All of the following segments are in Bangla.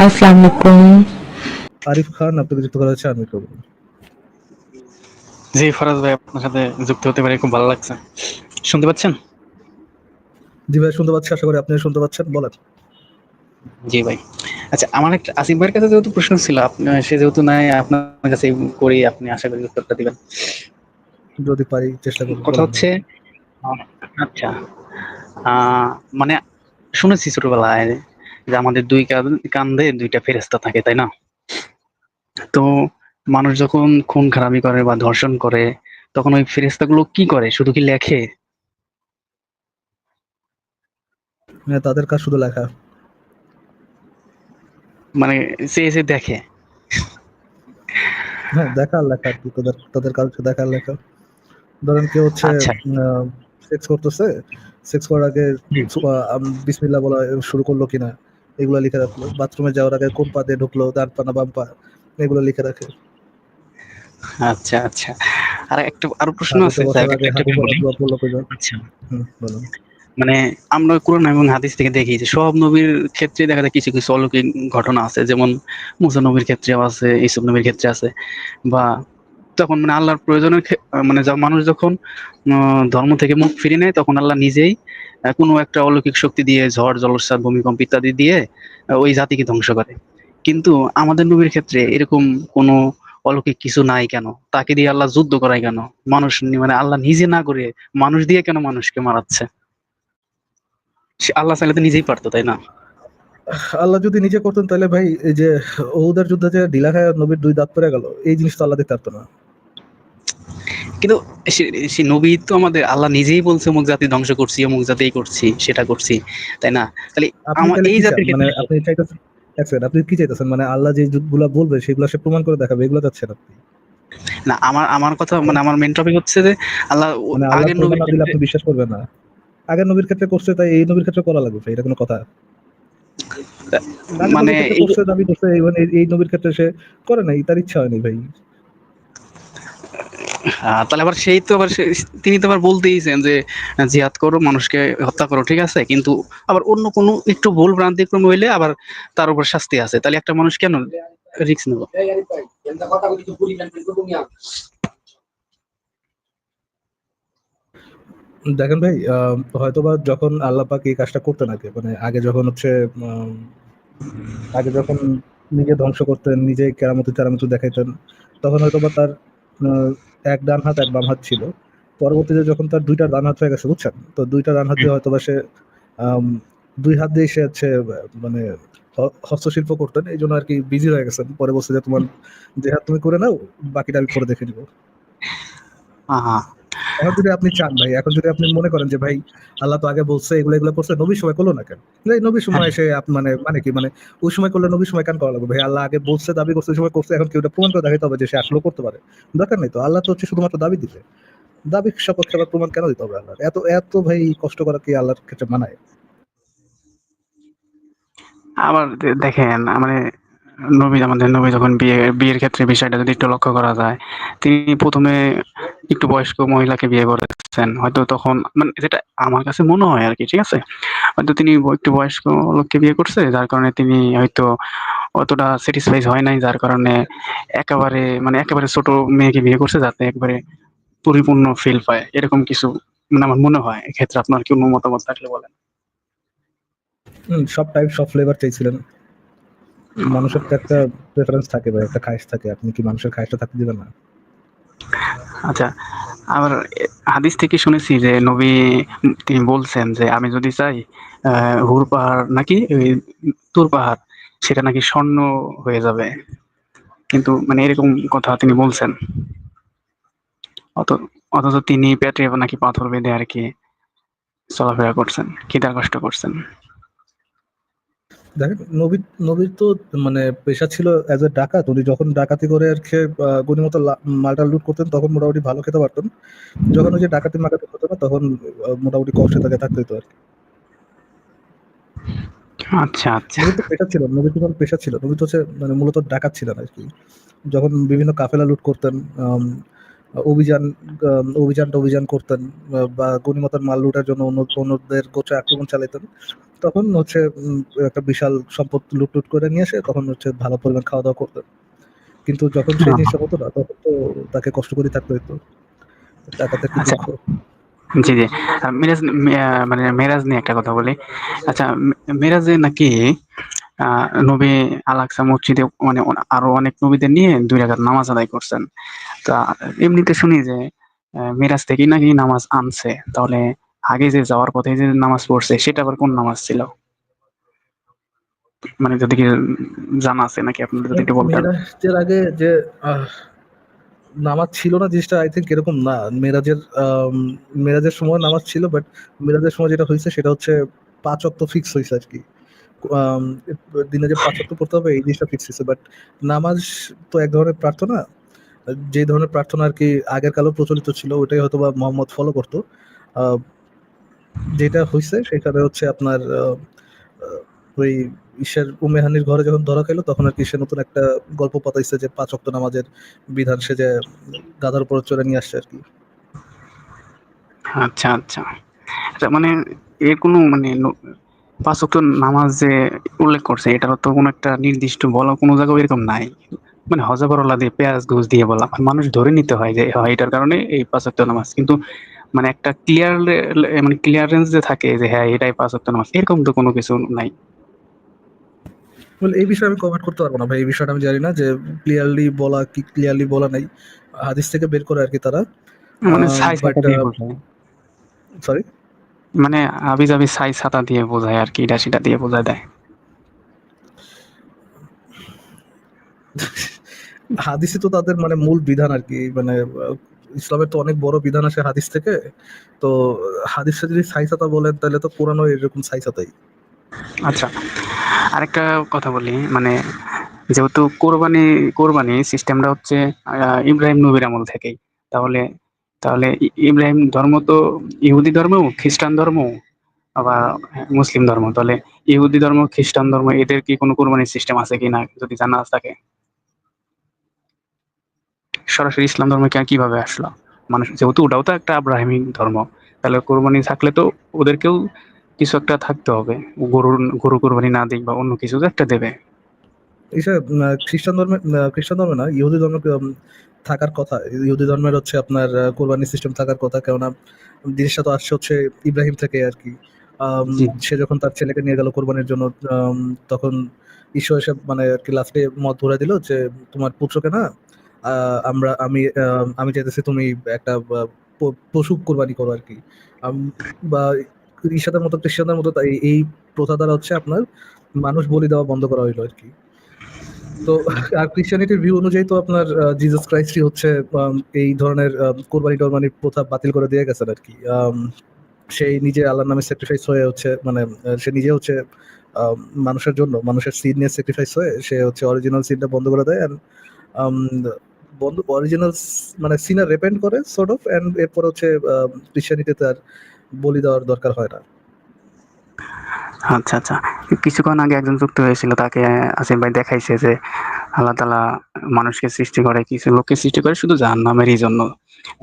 আসসালামু আলাইকুম। আরিফ খান আপনাকে যুক্ত করা হচ্ছে আমি করবো। জি ফরাজ ভাই, আপনার সাথে যুক্ত হতে পেরে খুব ভালো লাগছে। শুনতে পাচ্ছেন? জি ভাই শুনতে পাচ্ছি, আশা করি আপনি শুনতে পাচ্ছেন, বলেন। জি ভাই। আচ্ছা, আমার একটা আসিফ ভাইয়ের কাছে যেহেতু প্রশ্ন ছিল, সে যেহেতু নাই, আপনার কাছে করি, আপনি আশা করি উত্তরটা দিবেন। যদি পারি চেষ্টা করবো, কথা বলেন ভাই। হচ্ছে, আহ, আচ্ছা, মানে শুনেছি ছোটবেলায় যে আমাদের দুই কান্ধে দুইটা ফেরেশতা থাকে, তাই না? তো মানুষ যখন খুন খারাপি করে বা ধর্ষণ করে, তখন ওই ফেরেশতাগুলো কি করে? শুধু কি লেখে? হ্যাঁ, তাদের কাজ শুধু লেখা। মানে চেয়ে চেয়ে দেখে? হ্যাঁ, দেখা আর লেখা আর কি, তাদের তাদের কাজ হচ্ছে দেখা আর লেখা। ধরেন কেউ হচ্ছে আচ্ছা। সেক্স করতেছে, সেক্স করার আগে হুম। বিসমিল্লাহ বলা শুরু করলো কিনা এগুলো লিখে রাখলো। বাথরুমে যাওয়ার আগে কোন পা দিয়ে ঢুকলো, ডান পা না বাম পা, এগুলো লিখে রাখে। আচ্ছা, আচ্ছা। আর একটা আরো প্রশ্ন হাগিতে আছে, বসার স্যার আগে একটা হাগু আমি বলি। বললো কিনা। আচ্ছা, বলুন। মানে আমরা কোরআন এবং হাদিস থেকে দেখি যে সব নবীর ক্ষেত্রে দেখা যায় কিছু কিছু অলৌকিক ঘটনা আছে, যেমন মুসা নবীর ক্ষেত্রেও আছে, ইসুফ নবীর ক্ষেত্রে আছে। বা তখন মানে আল্লাহর প্রয়োজনের মানে মানুষ যখন ধর্ম থেকে মুখ ফিরিয়ে নেয়, তখন আল্লাহ নিজেই কোনো একটা অলৌকিক শক্তি দিয়ে, ঝড় জলোচ্ছ্বাস ভূমিকম্প ইত্যাদি দিয়ে ওই জাতিকে ধ্বংস করে। কিন্তু আমাদের নবীর ক্ষেত্রে এরকম কোনো অলৌকিক কিছু নাই কেন? তাকে দিয়ে আল্লাহ যুদ্ধ করায় কেন? মানুষ মানে আল্লাহ নিজে না করে মানুষ দিয়ে কেন মানুষকে মারাচ্ছে? আল্লাহ চাইলে তো নিজেই পারতো, তাই না? আল্লাহ যদি নিজে করতেন তাহলে ভাই এই যে ওহুদের যুদ্ধে যে ঢিলা খায় নবীর দুই দাঁত পড়ে গেল, এই জিনিস তো আল্লাহ দেখতে পারতো না। কিন্তু সে সে নবী তো আমাদের আল্লাহ নিজেই বলছে অমুক জাতি ধ্বংস করছি, অমুক জাতি এই করছি, সেটা করছি, তাই না? তাহলে আপনি আমার তাহলে এই কি চান, জাতির মানে ক্ষেত্রে কি? আপনি চাইতেছেন, এক সেকেন্ড, আপনি কি চাইতেছেন, মানে আল্লাহ যে যুগগুলা বলবে সেগুলো সে প্রমাণ করে দেখাবে, এগুলো চাচ্ছেন আপনি? না, আমার আমার কথা মানে আমার মেন টপিক হচ্ছে যে আল্লাহ মানে আল্লাহ আগের প্রমাণ নবীর না দিলে ক্ষেত্রে আপনি বিশ্বাস করবেন না? আগের নবীর ক্ষেত্রে করছে তাই এই নবীর ক্ষেত্রে করা লাগবে ভাই, এটা কোনো কথা? আগের মানে নবীর ক্ষেত্রে এই করছে, দাবি করছে, মানে এই নবীর ক্ষেত্রে সে করে নাই, তার ইচ্ছা হয়নি ভাই। তাহলে আবার সেই তো আবার তিনি তো আবার বলতেইছেন যে জিহাদ করো, মানুষকে হত্যা করো, ঠিক আছে, কিন্তু আবার অন্য কোনো একটু ভুল ভ্রান্তিক্রম হইলে আবার তার উপর শাস্তি আছে। তাহলে একটা মানুষ কেন রিস্ক নেব? দেখেন ভাই, হয়তোবা যখন আল্লাহ পাক এই কাজটা করতেন আগে, মানে আগে যখন হচ্ছে আম, আগে যখন নিজে ধ্বংস করতেন, নিজে কেরামতি তেরামতি দেখাইতেন, তখন হয়তোবা তার আহ, এক ডান হাত এক বাম হাত ছিল। পরবর্তীতে যখন তার দুইটা ডান হাত হয়ে গেছে, বুঝছেন তো, দুইটা ডান হাত দিয়ে হয়তোবা সে আম, দুই হাত দিয়ে সে হচ্ছে মানে হস্তশিল্প করতেন, এই জন্য আর কি বিজি হয়ে গেছেন। পরে বলছে যে তোমার যে হাত তুমি করে নাও, বাকিটা আমি পরে দেখে নিবো। হ্যাঁ। এখন যদি আপনি চান ভাই, এখন যদি আপনি মনে করেন যে ভাই আল্লাহ তো আগে বলছে এগুলো এগুলো করছে, নবীর সময় করলো না কেন? এই নবীর সময় এসে মানে মানে কি মানে ওই সময় করলে নবীর সময় কেন করা লাগবে ভাই? আল্লাহ আগে বলছে, দাবি করছে, ওই সময় করছে, এখন কেউ প্রমাণ করে দেখাইতে হবে যে সে আসলে করতে পারে? দরকার নেই তো, আল্লাহ তো হচ্ছে শুধুমাত্র দাবি দিবে। দাবি সপক্ষে আবার প্রমাণ কেন দিতে হবে? আল্লাহ এত এত ভাই কষ্ট করা কি আল্লাহর ক্ষেত্রে মানায়? আবার দেখেন, মানে আমাদের নবী যখন বিয়ের ক্ষেত্রে বিষয়টা যদি একটু লক্ষ্য করা যায়, তিনি প্রথমে একটু বয়স্ক মহিলাকে বিয়ে করেছেন, হয়তো তখন মানে যেটা আমার কাছে মনে হয় আর কি, ঠিক আছে, হয়তো তিনি একটু বয়স্ক লোককে বিয়ে করছে, যার কারণে তিনি হয়তো অতটা স্যাটিসফাইড হয় নাই, যার কারণে একেবারে ছোট মেয়েকে বিয়ে করছে, যাতে একবারে পরিপূর্ণ ফিল পায়, এরকম কিছু মানে আমার মনে হয়। এক্ষেত্রে আপনার কি অন্য মতামত থাকলে বলেন। সব টাইপ সব ফ্লেভার চাইছিলেন। মানুষের তো একটা প্রেফারেন্স থাকে ভাই, একটা খায়েশ থাকে, আপনি কি মানুষের খায়েশটা থাকতে দিবেন না? আচ্ছা, আবার হাদিস থেকে শুনেছি যে নবী তিনি বলছেন যে আমি যদি চাই হুর পাহাড় নাকি ওই তুর পাহাড়, সেটা নাকি স্বর্ণ হয়ে যাবে। কিন্তু মানে এরকম কথা তিনি বলছেন, অত অথচ তিনি পেটে নাকি পাথর বেঁধে আর কি চলাফেরা করছেন, খিদার কষ্ট করছেন। দেখেন নবী, নবীর তো মানে পেশা ছিল অ্যাজ এ ডাকাত। উনি যখন ডাকাতি করে আর খেয়ে গনিমত মালটা লুট করতেন, তখন মোটামুটি ভালো খেতে পারতেন। যখন ওই যে ডাকাতি মাকাতি হতো না, তখন মোটামুটি কষ্টে তাকে থাকতে হতো আর কি। আচ্ছা, আচ্ছা। নবীর তো পেশা ছিল, নবীর তো কোনো পেশা ছিল, নবী তো হচ্ছে মানে মূলত ডাকাত ছিলেন আর কি। যখন বিভিন্ন কাফেলা লুট করতেন, অভিযান করতেন, বা গনিমতের মাল লুটার জন্য অন্যদের গোত্রে আক্রমণ চালাতেন, তখন হচ্ছে একটা বিশাল সম্পদ লুট করে নিয়ে এসে তখন হচ্ছে ভালো পরিমাণ খাওয়া দাওয়া করতেন। কিন্তু যখন সেই জিনিসটা হতো না, তখন তো তাকে কষ্ট করে থাকতে হতো। টাকাতে কি আচ্ছা, দুঃখ! জি, জি। মানে মেরাজ নিয়ে একটা কথা বলি। আচ্ছা, মেরাজে নাকি নবী আল-আকসা মসজিদে মানে আরো অনেক নবীদের নিয়ে ২ রাকাত নামাজ আদায় করছেন। তা এমনিতে শুনি যে মেরাজ থেকেই নাকি নামাজ আনছে। তাহলে আগে যে যাওয়ার পথে যে নামাজ পড়ছে সেটা আবার কোন নামাজ ছিল? মানে যদি কি জানা আছে নাকি আপনার, যদি একটু বলতেন। মেরাজের আগে যে আহ, নামাজ ছিল না জিনিসটা আই থিঙ্ক এরকম না। মেরাজের সময় নামাজ ছিল, বাট মেরাজের সময় যেটা হয়েছে সেটা হচ্ছে ৫ ওয়াক্ত ফিক্স হয়েছে আর কি। আম, দিনে যে ৫ ওয়াক্ত পড়তে হবে এই জিনিসটা ফিক্স হয়েছে, বাট নামাজ তো এক ধরনের প্রার্থনা। যে ধরনের প্রার্থনা আর কি আগের কালেও প্রচলিত ছিল, ওটাই হয়তো বা মোহাম্মদ ফলো করতো। আহ, যেটা হয়েছে সেখানে হচ্ছে আপনার আহ, ওই ঈশ্বর উমেহানির ঘরে যখন ধরা খেলো তখন আর কি সে নতুন একটা গল্প পাতাইছে যে ৫ ওয়াক্ত নামাজের বিধান সে যে গাধার উপর চড়ে নিয়ে আসছে আর কি। আচ্ছা, আচ্ছা। আচ্ছা, মানে এর কোনো মানে ৫ ওয়াক্ত নামাজ যে উল্লেখ করছে এটার তো কোনো একটা নির্দিষ্ট বলা কোনো জায়গায় এরকম নাই। মানে হযবরল্লাহ দিয়ে পেঁয়াজ ঘুষ দিয়ে বলা। মানুষ ধরে নিতে হয় যে হয় এটার কারণে এই ৫ ওয়াক্ত নামাজ। কিন্তু মানে একটা মানে ক্লিয়ারেন্স যে থাকে যে হ্যাঁ এটাই ৫ ওয়াক্ত নামাজ, এরকম তো কোনো কিছু নাই। এই বিষয়ে আমি কমেন্ট করতে পারবো না ভাই, এই বিষয়টা আমি জানি না যে ক্লিয়ারলি বলা কি ক্লিয়ারলি বলা নাই। হাদিস থেকে বের করে আর কি তারা। মানে ছাই বাট ছাতা দিয়ে বোঝায়। সরি, মানে হাবি-জাবি ছাই ছাতা দিয়ে বোঝায় আরকি, এটা সেটা দিয়ে বোঝায় দেয়। হাদিসই তো তাদের মানে মূল বিধান আর কি। মানে ইসলামের তো অনেক বড় বিধান আসে হাদিস থেকে। তো হাদিসে যদি সাইসাতা বলেন তাহলে তো কোরআনও এরকম সাইসাতাই। আচ্ছা, আরেকটা কথা বলি, মানে যেহেতু কোরবানি সিস্টেমটা হচ্ছে ইব্রাহিম নবীর আমল থেকেই। তাহলে তাহলে ইব্রাহিম ধর্ম তো ইহুদি ধর্ম, খ্রিস্টান ধর্ম, আবার মুসলিম ধর্ম। তাহলে ইহুদি ধর্ম, খ্রিস্টান ধর্ম এদের কি কোনো কোরবানির সিস্টেম আছে কিনা যদি জানা থাকে? সরাসরি ইসলাম ধর্মে কিভাবে আসলো? মানুষ যেহেতু ওটাও তো একটা আব্রাহামিক ধর্ম, তাহলে কোরবানি থাকলে তো ওদেরকেও কিছু একটা থাকতে হবে। গরু কোরবানি না দিক বা অন্য কিছু তো একটা দেবে। এসব খ্রিস্টান ধর্মে না, ইহুদি ধর্মে থাকার কথা। ইহুদি ধর্মের হচ্ছে আপনার কোরবানি সিস্টেম থাকার কথা, কেননা জিনিসটা তো আসছে হচ্ছে ইব্রাহিম থেকে আর কি। জি। সে যখন তার ছেলেকে নিয়ে গেল কোরবানির জন্য, তখন ঈশ্বর এসে মানে আর কি লাস্টে মত ধরে দিল যে তোমার পুত্রকে না, আমি চাইতেছি তুমি একটা পশু কোরবানি করো আর কি। বা ঈসাদের মতো খ্রিস্টানদের মতো এই প্রথা দ্বারা হচ্ছে আপনার মানুষ বলি দেওয়া বন্ধ করা হইলো আর কি। তো আর ক্রিশ্চিয়ানিটির ভিউ অনুযায়ী তো আপনার জিসাস ক্রাইস্টই হচ্ছে এই ধরনের কোরবানির প্রথা বাতিল করে দিয়ে গেছেন আর কি। সেই নিজে আল্লাহর নামে স্যাক্রিফাইস হয়ে হচ্ছে মানে সে নিজে হচ্ছে আম, মানুষের জন্য মানুষের সিন নিয়ে স্যাক্রিফাইস হয়ে সে হচ্ছে অরিজিনাল সিনটা বন্ধ করে দেয়। বন্ধ অরিজিনাল মানে সিনে রেপেন্ট করে সর্ট অফ, এন্ড এরপর হচ্ছে ক্রিশ্চিয়ানিটিতে আর বলি দেওয়ার দরকার হয় না। আচ্ছা, আচ্ছা। কিছুক্ষণ আগে একজন যুক্ত হয়েছিল, তাকে আসিফ ভাই দেখাইছে যে আল্লাহ তাআলা মানুষকে সৃষ্টি করে, কিছু লোককে সৃষ্টি করে শুধু জাহান্নামেরই জন্য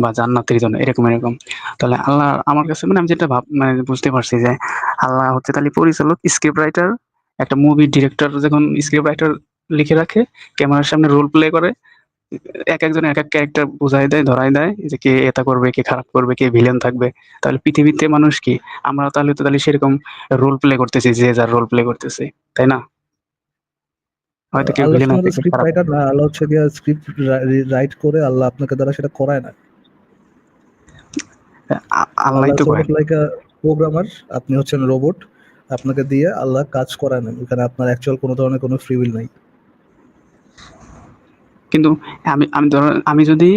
বা জান্নাতের জন্য, এরকম। তাহলে আল্লাহ আমার কাছে মানে আমি যেটা মানে বুঝতে পারছি যে আল্লাহ হচ্ছে তাহলে পরিচালক, স্ক্রিপ্ট রাইটার, একটা মুভির ডিরেক্টর যখন স্ক্রিপ্ট রাইটার লিখে রাখে, ক্যামেরার সামনে রোল প্লে করে, একজন এক ক্যারেক্টার বুঝাই দেয়, ধরাই দেয় যে কে এটা করবে, কে খারাপ করবে, কে ভিলেন থাকবে। তাহলে পৃথিবীতে মানুষ কি, আমরা তাহলে সেরকম রোল প্লে করতেছি, যে যার রোল প্লে করতেছি, তাই না? হয়তো কেউ আল্লাহ ভিলেন আছে, সম্বন্ধে কেউ স্ক্রিপ্ট খারাপ রাইটার আছে। না, আল্লাহ হচ্ছে গিয়ে স্ক্রিপ্ট রাইট করে আল্লাহ আপনাকে দ্বারা সেটা করায় না। আল্লাহই আল্লাহ তো সর্ট কয়। অফ লাইক আ প্রোগ্রামার, আপনি হচ্ছেন রোবট, আপনাকে দিয়ে আল্লাহ কাজ করায় নেন, এখানে আপনার অ্যাকচুয়াল কোনো ধরনের কোনো ফ্রি উইল নাই। কিন্তু আমি আমি ধরো আমি যদি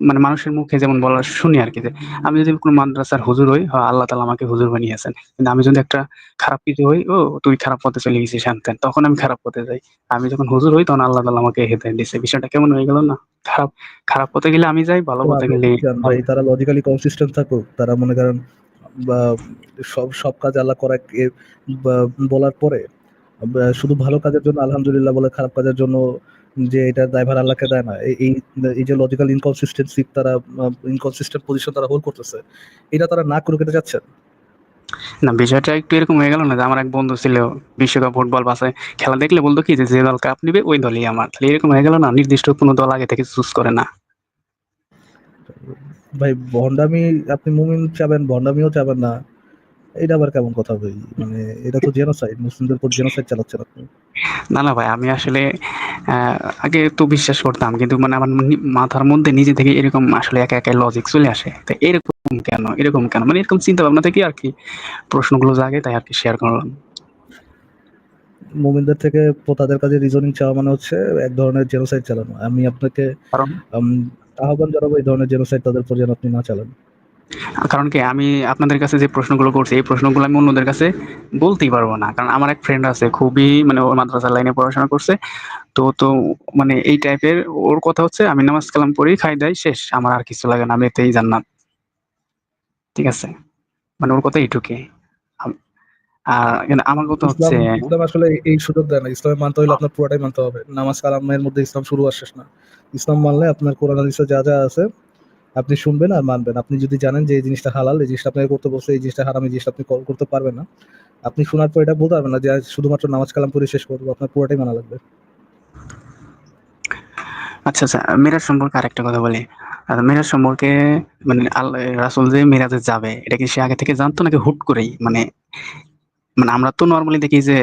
মানে মানুষের মুখে যেমন বলা শুনি আরকি যে, আমি যদি কোনো মাদ্রাসার হুজুর হই, আল্লাহ তাআলা আমাকে হুজুর বানিয়েছেন। কিন্তু আমি যদি একটা খারাপ কিছু হই, "ও তুই খারাপ পথে চলে গেছিস হ্যান-ত্যান।" তখন আমি খারাপ পথে যাই। আমি যখন হুজুর হই তখন আল্লাহ তাআলা আমাকে হেদায়েত দিছে। বিষয়টা কেমন হয়ে গেল না? খারাপ খারাপ পথে গেলে আমি যাই, ভালো তো পথে আপনি গেলে কি চান ভাই আল্লাহ। তারা লজিক্যালি কনসিস্টেন্ট থাকুক? তারা মনে করেন বা সব সব কাজ আল্লাহ করা বা বলার পরে শুধু ভালো কাজের জন্য আলহামদুলিল্লাহ বলে, খারাপ কাজের জন্য যে এটার দায়ভার আল্লাহকে দেয় না। এই এই যে লজিক্যাল ইনকনসিস্টেন্সি তারা ইনকনসিস্টেন্ট পজিশন তারা হোল্ড করতেছে, এটা তারা না করুক এটা চাচ্ছেন? না, বিষয়টা একটু এরকম হয়ে গেল না যে আমার এক বন্ধু ছিল বিশ্বকাপ ফুটবল বাসায় খেলা দেখলে বলতো কি যে দল কাপ নিবে ওই দলই আমার। তাহলে এরকম হয়ে গেল না, নির্দিষ্ট কোনো দল আগে থেকে চুজ করে না। ভাই ভন্ডামি, আপনি মুমিন চাবেন, ভন্ডামিও চাবেন না, এটা আবার কেমন কথা ভাই? মানে এটা তো জেনোসাইড, মুসলিমদের উপর জেনোসাইড চালাচ্ছেন আপনি। না, না ভাই, আমি আসলে আগে তো বিশ্বাস করতাম, কিন্তু মানে আমার মাথার মধ্যে নিজে থেকে এরকম আসলে একা একা লজিক চলে আসে। তো এরকম কেন, এরকম কেন, মানে এরকম চিন্তা ভাবনা থেকে আর কি প্রশ্নগুলো জাগে, তাই আর কি শেয়ার করলাম। মুমিনদের থেকে তাদের কাছে রিজনিং চাওয়া মানে হচ্ছে এক ধরনের জেনোসাইড চালানো। আমি আপনাকে কারণ আম, আহ্বান জানাবো এই ধরনের জেনোসাইড তাদের উপর যেন আপনি না চালান। কারণ কি আমি আপনাদের কাছে যে প্রশ্নগুলো করছি এই প্রশ্নগুলো আমি অন্যদের কাছে বলতেই পারবো না, কারণ আমার এক ফ্রেন্ড আছে খুবই মানে ও মাদ্রাসা লাইনে পড়াশোনা করছে। তো মানে এই টাইপের, ওর কথা হচ্ছে আমি নামাজ কালাম পড়ি খাই দাই শেষ, আমার আর কিছু লাগে না, আমি এতেই জান্নাত। ঠিক আছে, মানে ওর কথা এইটুকুই। আম- আর কিন্তু আমার কথা ইসলাম হচ্ছে ইসলাম আসলে এই সুযোগ দেয় না। ইসলামে মানতে হলে আপনার পুরোটাই মানতে হবে। নামাজ কালামের মধ্যে ইসলাম শুরু আর শেষ না। ইসলাম মানলে আপনার কোরআন হাদিসে যা যা আছে আপনি শুনবেন আর মানবেন। আপনি যদি জানেন যে এই জিনিসটা হালাল, এই জিনিসটা আপনাকে করতে বলছে, এই জিনিসটা হারাম, এই জিনিসটা আপনি করতে পারবেন না, আপনি শোনার পর এটা বলতে পারবেন না যে আজ শুধুমাত্র নামাজ কালাম পড়ে শেষ করবো। আপনার পুরোটাই মানা লাগবে। আচ্ছা, আচ্ছা, মেরাজ সম্পর্কে আরেকটা কথা বলি। মেরাজ সম্পর্কে মানে আল্লাহ রাসূল যে মেরাজে যাবে এটা কি সে আগে থেকে জানতো নাকি হুট করেই? মানে মানে আমরা তো নরমালি দেখি যে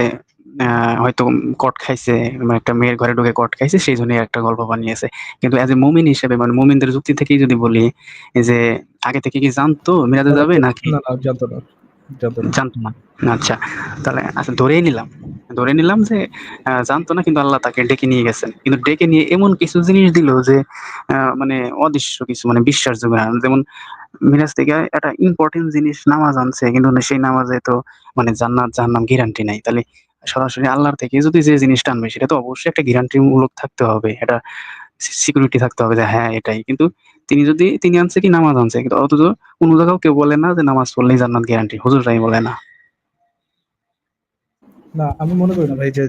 হয়তো কট খাইছে, মানে একটা মেয়ের ঘরে ঢুকে কট খাইছে সেই জন্য একটা গল্প বানিয়েছে। কিন্তু এজ এ মুমিন হিসেবে মানে মুমিনদের যুক্তি থেকেই যদি বলি যে আগে থেকে কি জানতো মেরাজে তারা যাবে তো নাকি না, না, জানতো না, জানতো না। জানতো না? আচ্ছা, তাহলে আচ্ছা ধরেই নিলাম যে জানতো না, কিন্তু আল্লাহ তাকে ডেকে নিয়ে গেছেন। কিন্তু ডেকে নিয়ে এমন কিছু জিনিস দিল যে মানে অদৃশ্য কিছু, মানে বিশ্বাসযোগ্য না। যেমন মিরাজ থেকে একটা ইম্পর্টেন্ট জিনিস নামাজ আনছে, কিন্তু সেই নামাজে তো মানে জান্নাত জাহান্নাম গ্যারান্টি নাই। তাহলে সরাসরি আল্লাহর থেকে যদি যে জিনিসটা আনবে সেটা তো অবশ্যই একটা গ্যারান্টি মূলক থাকতে হবে, এটা সিকিউরিটি থাকতে হবে যে হ্যাঁ এটাই। কিন্তু তিনি আনছে কি নামাজ আনছে, কিন্তু অথচ কোনো জায়গাও কেউ বলে না যে নামাজ পড়লেই জান্নাত গ্যারান্টি, হুজুররাই বলে না। না, আমি মনে করি না ভাই যে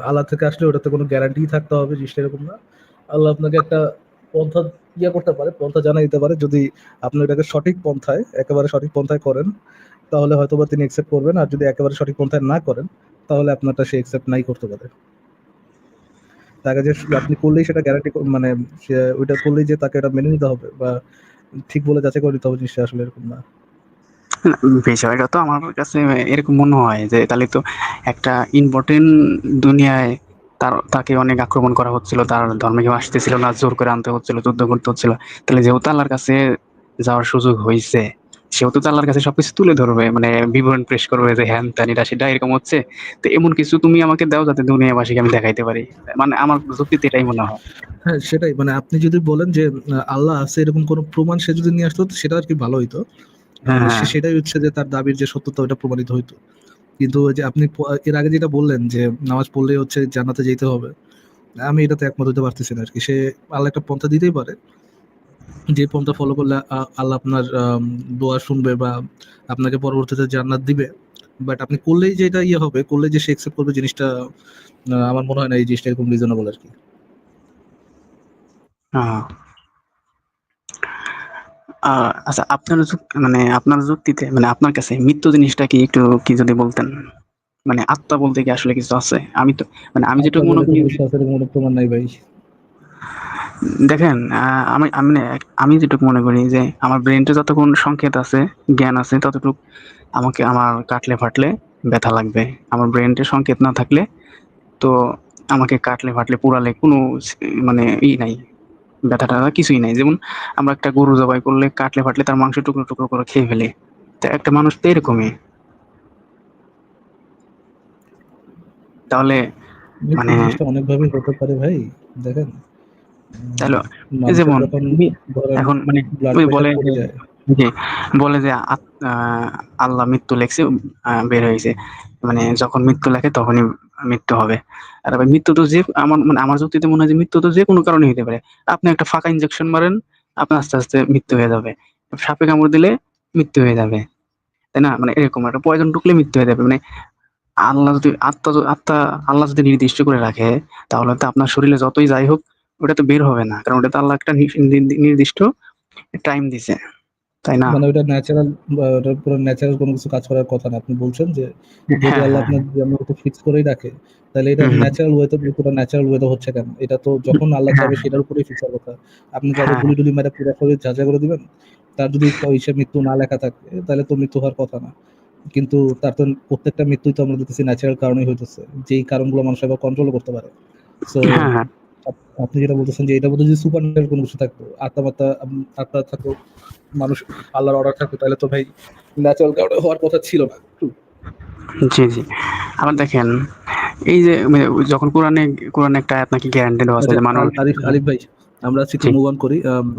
আল্লাহ থেকে আসলে ওটাতে কোনো গ্যারান্টি থাকতে হবে, জিনিসটা এরকম না। আল্লাহ আপনাকে একটা পন্থা করতে পারে, পন্থা জানা দিতে পারে। যদি আপনি এটাকে সঠিক পন্থায়, একেবারে সঠিক পন্থায় করেন, তাহলে হয়তোবা তিনি একসেপ্ট করবেন। আর যদি একেবারে সঠিক পন্থায় না করেন, তাহলে আপনারটা সে একসেপ্ট নাই করতে পারে। তাকে যে আপনি করলেই সেটা গ্যারান্টি, মানে সে ওইটা করলেই যে তাকে এটা মেনে নিতে হবে বা ঠিক বলে যাচাই করে নিতে হবে, জিনিসটা আসলে এরকম না। না, বিষয়টা তো আমার কাছে এরকম মনে হয় যে তাহলে তো একটা ইম্পর্টেন্ট দুনিয়ায় তাকে অনেক আক্রমণ করা হচ্ছিল, তার ধর্মে কেউ আসতেছিল না, জোর করে আনতে হচ্ছিল, যুদ্ধ করতে হচ্ছিল। তাহলে যেহেতু আল্লাহর কাছে যাওয়ার সুযোগ হয়েছে, সেহেতু তো আল্লাহর কাছে সবকিছু তুলে ধরবে, মানে বিবরণ পেশ করবে যে হ্যান ত্যান এটা সেটা এরকম হচ্ছে। তো এমন কিছু তুমি আমাকে দাও যাতে দুনিয়াবাসীকে আমি দেখাইতে পারি। মানে আমার যুক্তিতে এটাই মনে হয়। হ্যাঁ, সেটাই। মানে আপনি যদি বলেন যে আল্লাহ আছে এরকম কোনো প্রমাণ সে যদি নিয়ে আসতো, সেটা আর কি ভালো হইতো। হ্যাঁ, হ্যাঁ, সেটাই হচ্ছে যে তার দাবির যে সত্যতা ওটা প্রমাণিত হইতো। কিন্তু ওই যে আপনি এর আগে যেটা বললেন যে নামাজ পড়লেই হচ্ছে জান্নাতে যেতে হবে, আমি এটাতে একমত হতে পারতেছি না আরকি। আল্লাহ একটা পন্থা দিতেই পারে, যে পন্থা ফলো করলে আল্লাহ আপনার দোয়া শুনবে বা আপনাকে পরবর্তীতে জান্নাত দিবে। বাট আপনি করলেই যে এটা ইয়ে হবে, করলেই যে সে একসেপ্ট করবে, জিনিসটা আমার মনে হয় না এই জিনিসটা এরকম রিজনেবল আরকি। হ্যাঁ। আচ্ছা, মানে আপনার যুক্তিতে মানে আপনার কাছে মৃত্যু জিনিসটা কি একটু কি যদি বলতেন? মানে আত্মা বলতে কি আসলে কিছু আছে? আমি তো মানে আমি আত্মা যেটুকু মনে বলে করি কোনো যে কিছু আছে এরকম কোনো প্রমাণ নাই ভাই। দেখেন, আমি আমি না আমি যেটুকু মনে করি যে আমার ব্রেনটা যতক্ষণ সংকেত আছে, জ্ঞান আছে, ততটুক আমাকে আমার কাটলে ফাটলে ব্যথা লাগবে। আমার ব্রেনটা সংকেত না থাকলে তো আমাকে কাটলে ফাটলে পুড়ালে কোনো মানে নাই, ব্যথাটা কিছুই নাই। যেমন আমরা একটা গরু জবাই করলে কাটলে ফাটলে তার মাংস টুকরো টুকরো করে খেয়ে ফেলি। তো একটা মানুষ তো এরকমই। তাহলে মৃত্যু মানে জিনিসটা অনেকভাবেই হতে পারে ভাই। দেখেন, তাহলে মানুষের যেমন যখন ধরেন এখন মানে ব্লাড ওই প্রেশার বলে কমে যায়। যে বলে যে আল্লাহ মৃত্যু লেখছে, বের হয়েছে, মানে যখন মৃত্যু লেখে তখনই মৃত্যু হবে। আর ভাই মৃত্যু তো যে আমার যুক্তিতে মনে হয় যে মৃত্যু তো যে কোনো কারণে হতে পারে। আপনি একটা ফাঁকা ইনজেকশন মারেন, আপনার আস্তে আস্তে মৃত্যু হয়ে যাবে। সাপে কামড় দিলে মৃত্যু হয়ে যাবে, তাই না? মানে এরকম একটা পয়জন ঢুকলে মৃত্যু হয়ে যাবে। মানে আত্মা আল্লাহ যদি নির্দিষ্ট করে রাখে, তাহলে তো আপনার শরীরে যতই যাই হোক ওটা তো বের হবে না, কারণ ওটা তো আল্লাহ একটা নির্দিষ্ট টাইম দিছে, তাই না? মানে ওটা ন্যাচারাল, ওটা পুরো ন্যাচারাল কোনো কিছু কাজ করার কথা না। আপনি বলছেন যে যদি হ্যাঁ, আল্লাহ হ্যাঁ, আপনার জন্য ফিক্স করেই রাখে, তাহলে এটা হুম, হুম, ন্যাচারাল ওয়েতে, পুরো ন্যাচারাল ওয়েতে হচ্ছে কেন? এটা তো যখন আল্লাহ হ্যাঁ, চাইবে সেটার উপরেই ফিক্স হওয়ার কথা। আপনি কাউকে হ্যাঁ, গুলি টুলি মেরে পুরো শরীর ঝাঁঝা করে দিবেন, তার যদি সে মৃত্যু না লেখা থাকে তাহলে তো মৃত্যু হওয়ার কথা না। কিন্তু তার তো প্রত্যেকটা মৃত্যুই তো আমরা দেখতেছি ন্যাচারাল কারণেই হইতেছে, যেই কারণগুলো মানুষ আবার কন্ট্রোল করতে পারে। সো হ্যাঁ, হ্যাঁ, আপনি যেটা বলতেছেন যে এটার মধ্যে যদি সুপার ন্যাচারাল কোনো কিছু থাকতো, আত্মা আত্মা থাকতো, মানুষ আল্লাহর অর্ডার থাকতো, তাহলে তো ভাই ন্যাচারাল কারণে হওয়ার কথা ছিল না। জি, জি। আবার দেখেন, এই যে মানে যখন কোরআনে একটা আয়াত নাকি গ্যারান্টি দেওয়া আছে আচ্ছা, যে মানুষ। আরিফ আলিফ ভাই, আমরা আজকে একটু জি। মুভ অন করি।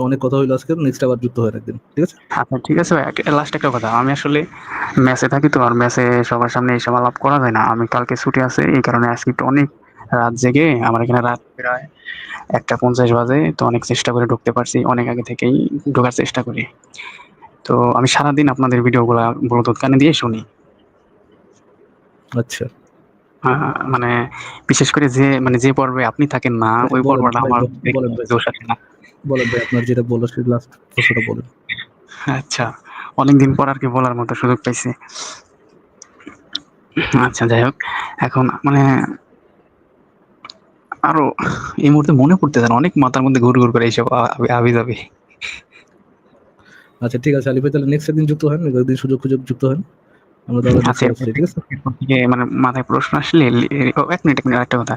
অনেক কথা হইলো আজকে, নেক্সট আবার যুক্ত হয় একদিন, ঠিক আছে? আচ্ছা ঠিক আছে ভাই, লাস্ট একটা কথা, আমি আসলে মেসে থাকি, তো আর মেসে সবার সামনে এইসব আলাপ করা যায় না। আমি কালকে ছুটি আছে, এই কারণে আজকে একটু অনেক রাত জেগে, আমার এখানে রাত প্রায় 1:50 বাজে, তো অনেক চেষ্টা করে ঢুকতে পারছি, অনেক আগে থেকেই ঢোকার চেষ্টা করি। তো আমি সারাদিন আপনাদের ভিডিওগুলা ব্লুটুথ কানে দিয়ে শুনি। আচ্ছা, মানে বিশেষ করে যে পর্বে আপনি থাকেন না, আচ্ছা, ওই বলেন পর্বটা ভাই, আমার বলেন দেখতে ভাই, দোষ আছে না। বলেন ভাই, আপনার যেটা বলার সেই লাস্ট প্রশ্নটা বলেন। আচ্ছা, অনেকদিন পর আর কি বলার মতো সুযোগ পাইছি। আচ্ছা যাই হোক, এখন মানে আরো এই মুহূর্তে মনে পড়তেছে না, অনেক মাথার মধ্যে ঘুর ঘুর করে এইসব আবি যাবি। আচ্ছা ঠিক আছে আলিফ ভাই, তাহলে নেক্সট একদিন যুক্ত হন, একদিন সুযোগ সুযোগ যুক্ত হন, আমরা তাহলে নেক্সট আচ্ছা, আবার ফ্রি, ঠিক আছে? এরপর থেকে মানে মাথায় প্রশ্ন আসলে এক মিনিট একটা কথা।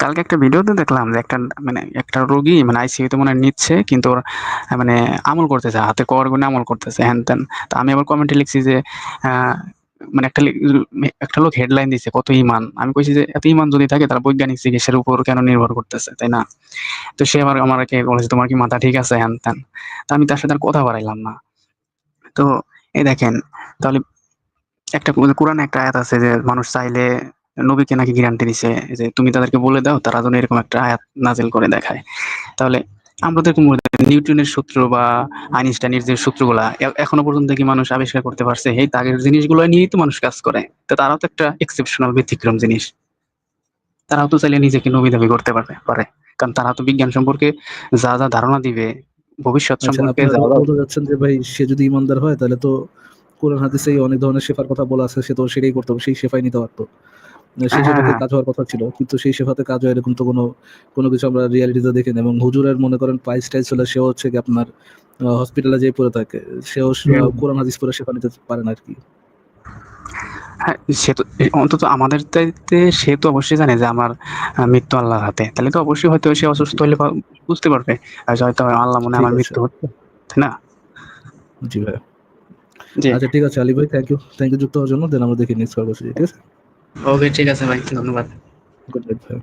কালকে একটা ভিডিওতে দেখলাম যে একটা রোগী মানে আইসিইউ তে মনে হয় নিচ্ছে, কিন্তু ওর মানে আমল করতেছে, হাতে কর গুনে আমল করতেছে হ্যান ত্যান। তা আমি আবার কমেন্টে লিখছি যে আহ, মানে একটা লোক হেডলাইন দিছে কত ইমান, আমি কইছি যে এত ইমান যদি থাকে তাহলে বৈজ্ঞানিক চিকিৎসার উপর কেন নির্ভর করতেছে, তাই না? তো সে আবার আমাকে বলেছে তোমার কি মাথা ঠিক আছে হ্যান ত্যান। তা আমি তার সাথে আর কথা বাড়াইলাম না। তো এই দেখেন, তাহলে একটা কোরআনে একটা আয়াত আছে যে মানুষ চাইলে নবীকে নাকি গ্যারান্টি দিছে যে তুমি তাদেরকে বলে দাও, তারা যেন এরকম একটা আয়াত নাজিল করে দেখায়। তাহলে আমরা তো এরকম নিউটনের সূত্র বা আইনস্টাইনের যে সূত্রগুলা এখনো পর্যন্ত কি মানুষ আবিষ্কার করতে পারছে, এই আগের জিনিসগুলো নিয়েই তো মানুষ কাজ করে। তো তারাও তো একটা এক্সেপশনাল ব্যতিক্রম জিনিস, তারাও তো চাইলে নিজেকে নবী দাবি করতে পারে, কারণ তারা তো বিজ্ঞান সম্পর্কে যা যা ধারণা দিবে, ভবিষ্যৎ আচ্ছা, সম্পর্কে আপনারা যা যা। বলতে যাচ্ছেন যে ভাই সে যদি ইমানদার হয় তাহলে তো কোরআন হাদিসে অনেক ধরনের শেফার কথা বলা আছে, সে তো সেটাই করতে হবে, সেই শেফাই নিতে পারতো, সেই হ্যাঁ, সেফাতে হ্যাঁ, কাজ হওয়ার কথা ছিল, কিন্তু সেই সেফাতে কাজ হয় এরকম তো কোনো কিছু আমরা রিয়ালিটিতে দেখি না। এবং হুজুরের মনে করেন প্রাইস টাইস হলে সেও হচ্ছে কি আপনার হসপিটালে যেয়ে পড়ে থাকে, সেও হ্যাঁ, কোরআন হাদিস পড়ে শেফা নিতে পারে না আর কি। হ্যাঁ, সে তো অন্তত আমাদের চাইতে সে তো অবশ্যই জানে যে আমার মৃত্যু আল্লাহর হাতে, তাহলে তো অবশ্যই হয়তো সে অসুস্থ হলে বুঝতে পারবে আর যে হয়তো আল্লাহ মনে হয় ঠিক আমার আছে, মৃত্যু হচ্ছে, তাই না? জি ভাই। জি, আচ্ছা ঠিক আছে আলী ভাই, থ্যাংক ইউ যুক্ত হওয়ার জন্য। দেন আমরা দেখি নেক্সট কল বসে, ঠিক আছে? ওকে ঠিক আছে ভাই, ধন্যবাদ। গুড নাইট ভাই।